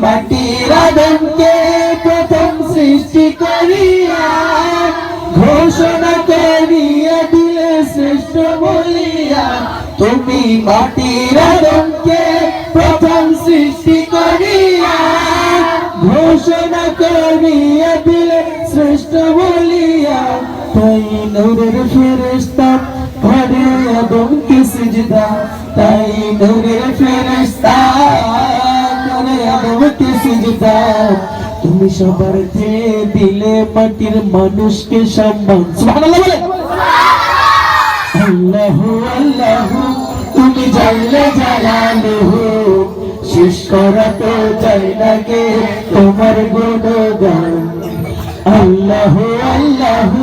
মাটির আদমকে প্রথম সৃষ্টি করিয়া ঘোষণা করিয়া দিলে শ্রেষ্ঠ বলিয়া। তুমি মাটির আদমকে প্রথম সৃষ্টি করিয়া ঘোষণা করিয়া দিলে শ্রেষ্ঠ বলিয়া। তাই নূরের ফেরেশতা করে আদমকে সিজদা, তাই নূরের ফেরেশতা করে আদমকে সিজদা। তুমি সবার চেয়ে দিলে মাটির মানুষকে সম্মান। সুবহানাল্লাহ বলে। আল্লাহু আল্লাহু তুমি জানলে জালালুহু, শেষ করা তো যায় না গে তোমার গুণগান। আল্লাহু আল্লাহু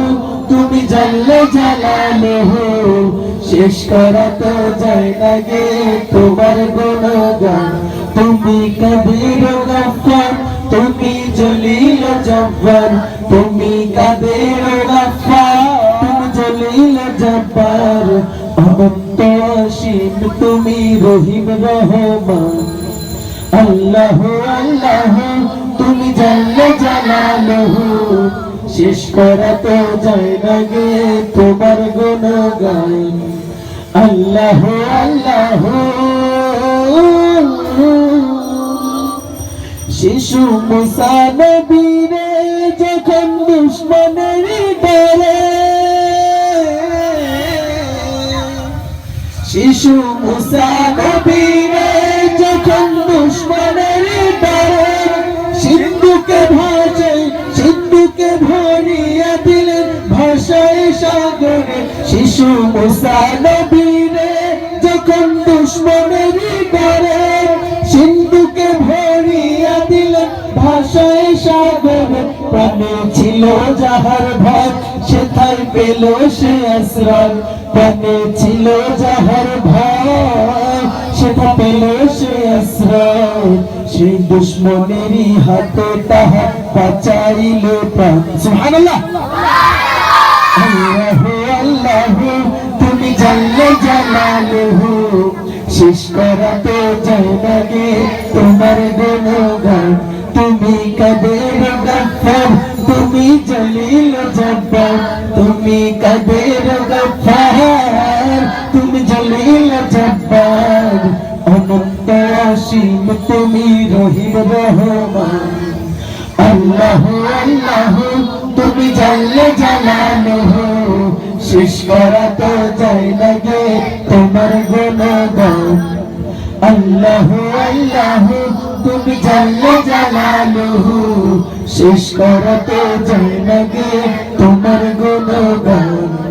তুমি জানলে জালালুহু, শেষ করা তো যায় না গে তোমার গুণগান। তুমি কবির গফফার, তুমি জলিল জব্বার, তুমি কাদের গফফার, তুমি জলিল জব্বার। অনন্ত অসীম তুমি রহিম রহমান। আল্লাহু আল্লাহু তুমি জানলে জালালুহু, শেষ করা তো যায় না গে তোমার গুণগান। আল্লাহু আল্লাহু শিশু মুসা নবীরে যখন দুশমনের ডরে, শিশু মুসা নবীরে যখন দুশমনের ডরে সিন্ধুকে ভাসে, সিন্ধুকে ভরিয়া দিলেন ভাষায় সাগরে। শিশু মুসা নবীরে যখন দুশমনের ডরে সিন্ধুকে ভরিয়া দিলেন ভাষায় সাগরে। প্রাণে ছিল যাহার ভয় সেথায় পেল সে আশ্রয়, প্রাণে ছিল যাহার ভয় সেটা পেল সে আশ্রয়। সেই দুশমনেরই হাতে তাহা বাঁচাইল প্রাণ। সুবহানাল্লাহ। আল্লাহু আল্লাহু তুমি জানলে জালালুহু, শেষ করা তো যায় না গে তোমার গুণগান। তুমি কাদের গফফার, তুমি জলিল জব্বার, তুমি কাদের গফফার, তুমি জলিল জব্বার। অনন্ত অসীম তুমি রহিম রহমান। আল্লাহু আল্লাহু তুমি জানলে জালালুহু, শেষ করা তো যায় না গে তোমার গুণগান। আল্লাহু আল্লাহু তুমি জানলে জালালুহু, শেষ করা তো যায় না গে তোমার গুণগান।